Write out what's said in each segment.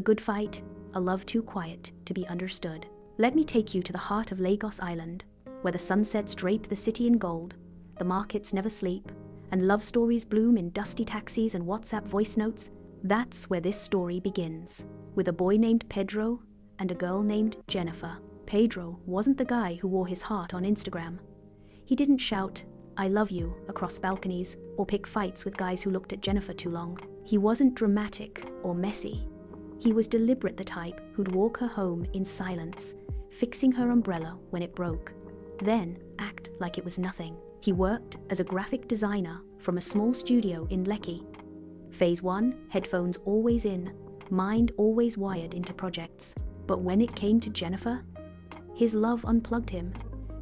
good fight, a love too quiet to be understood. Let me take you to the heart of Lagos Island, where the sunsets drape the city in gold, the markets never sleep, and love stories bloom in dusty taxis and WhatsApp voice notes. That's where this story begins, with a boy named Pedro and a girl named Jennifer. Pedro wasn't the guy who wore his heart on Instagram. He didn't shout, "I love you," across balconies, or pick fights with guys who looked at Jennifer too long. He wasn't dramatic or messy. He was deliberate, the type who'd walk her home in silence, fixing her umbrella when it broke, then act like it was nothing. He worked as a graphic designer from a small studio in Lekki. Phase 1, headphones always in, mind always wired into projects. But when it came to Jennifer, his love unplugged him.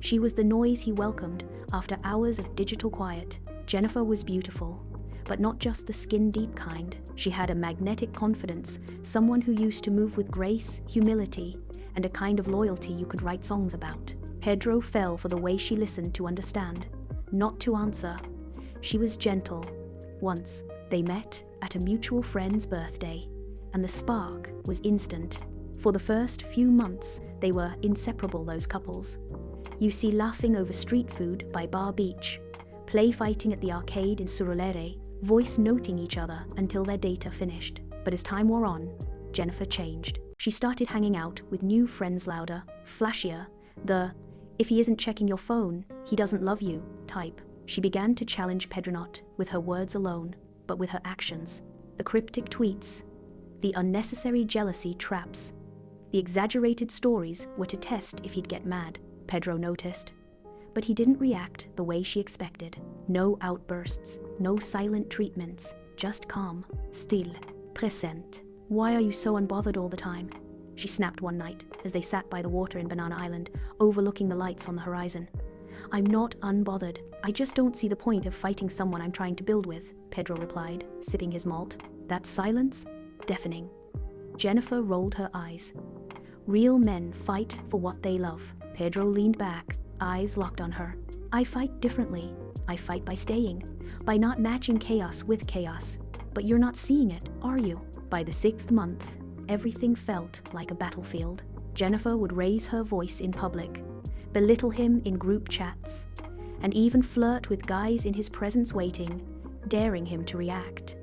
She was the noise he welcomed after hours of digital quiet. Jennifer was beautiful, but not just the skin-deep kind. She had a magnetic confidence, someone who used to move with grace, humility, and a kind of loyalty you could write songs about. Pedro fell for the way she listened to understand, not to answer. She was gentle. Once, they met at a mutual friend's birthday, and the spark was instant. For the first few months, they were inseparable, those couples. You see laughing over street food by Bar Beach, play fighting at the arcade in Surulere, voice noting each other until their data finished. But as time wore on, Jennifer changed. She started hanging out with new friends, louder, flashier, the "if he isn't checking your phone, he doesn't love you" type. She began to challenge Pedro not with her words alone, but with her actions. The cryptic tweets, the unnecessary jealousy traps, the exaggerated stories were to test if he'd get mad. Pedro noticed, but he didn't react the way she expected. No outbursts, no silent treatments, just calm, still, present. "Why are you so unbothered all the time?" she snapped one night as they sat by the water in Banana Island, overlooking the lights on the horizon. "I'm not unbothered. I just don't see the point of fighting someone I'm trying to build with," Pedro replied, sipping his malt. That silence? Deafening. Jennifer rolled her eyes. "Real men fight for what they love." Pedro leaned back, eyes locked on her. "I fight differently. I fight by staying, by not matching chaos with chaos. But you're not seeing it, are you?" By the 6th month, everything felt like a battlefield. Jennifer would raise her voice in public, belittle him in group chats, and even flirt with guys in his presence waiting, daring him to react.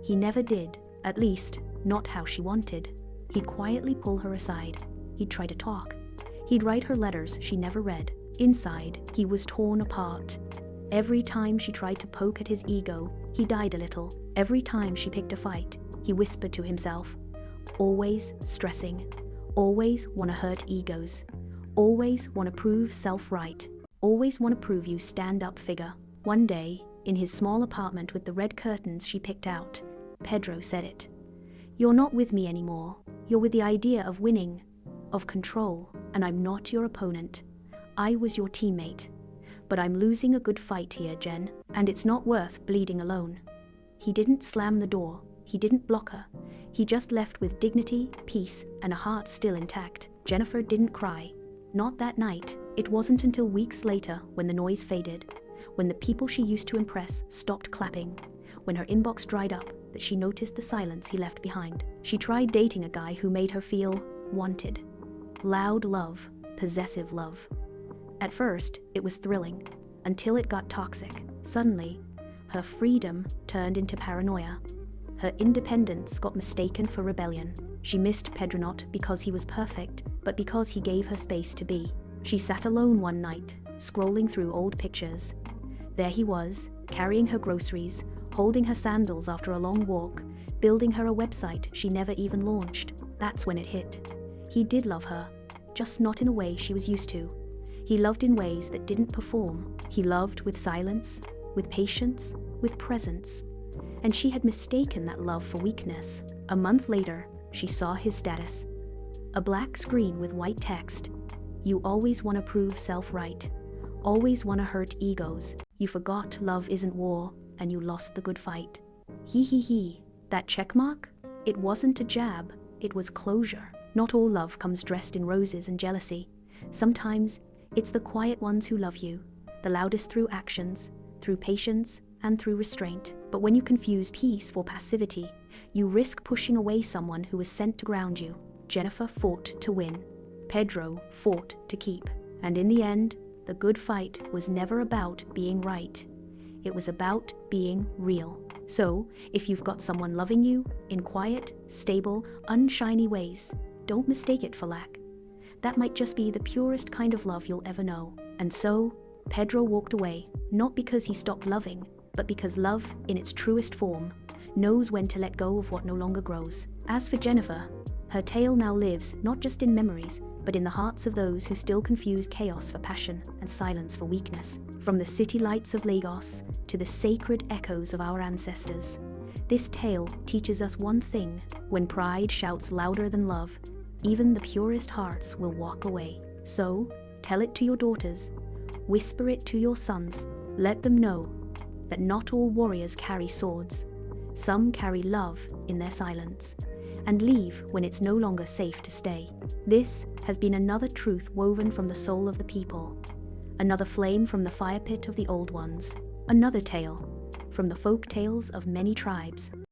He never did, at least, not how she wanted. He'd quietly pull her aside. He'd try to talk. He'd write her letters she never read. Inside, he was torn apart. Every time she tried to poke at his ego, he died a little. Every time she picked a fight, he whispered to himself, "Always stressing. Always want to hurt egos. Always want to prove self-right. Always want to prove you stand-up figure." One day, in his small apartment with the red curtains she picked out, Pedro said it. "You're not with me anymore. You're with the idea of winning, of control, and I'm not your opponent. I was your teammate. But I'm losing a good fight here, Jen, and it's not worth bleeding alone." He didn't slam the door. He didn't block her. He just left with dignity, peace, and a heart still intact. Jennifer didn't cry. Not that night. It wasn't until weeks later, when the noise faded, when the people she used to impress stopped clapping, when her inbox dried up, that she noticed the silence he left behind. She tried dating a guy who made her feel wanted. Loud love, possessive love. At first, it was thrilling, until it got toxic. Suddenly, her freedom turned into paranoia. Her independence got mistaken for rebellion. She missed Pedro not because he was perfect, but because he gave her space to be. She sat alone one night, scrolling through old pictures. There he was, carrying her groceries, holding her sandals after a long walk, building her a website she never even launched. That's when it hit. He did love her, just not in the way she was used to. He loved in ways that didn't perform. He loved with silence, with patience, with presence. And she had mistaken that love for weakness. A month later, she saw his status. A black screen with white text. "You always want to prove self-right. Always want to hurt egos. You forgot love isn't war, and you lost the good fight." He. That checkmark? It wasn't a jab, it was closure. Not all love comes dressed in roses and jealousy. Sometimes, it's the quiet ones who love you, the loudest through actions, through patience, and through restraint. But when you confuse peace for passivity, You risk pushing away someone who was sent to ground you. Jennifer fought to win. Pedro fought to keep. And in the end, the good fight was never about being right. It was about being real. So, if you've got someone loving you in quiet, stable, unshiny ways, don't mistake it for lack. That might just be the purest kind of love you'll ever know. And so, Pedro walked away, not because he stopped loving, but because love, in its truest form, knows when to let go of what no longer grows. As for Jennifer, her tale now lives not just in memories, but in the hearts of those who still confuse chaos for passion and silence for weakness. From the city lights of Lagos to the sacred echoes of our ancestors, this tale teaches us one thing: when pride shouts louder than love, even the purest hearts will walk away. So, tell it to your daughters, whisper it to your sons, let them know that not all warriors carry swords. Some carry love in their silence, and leave when it's no longer safe to stay. This has been another truth woven from the soul of the people, another flame from the fire pit of the old ones, another tale from the folk tales of many tribes.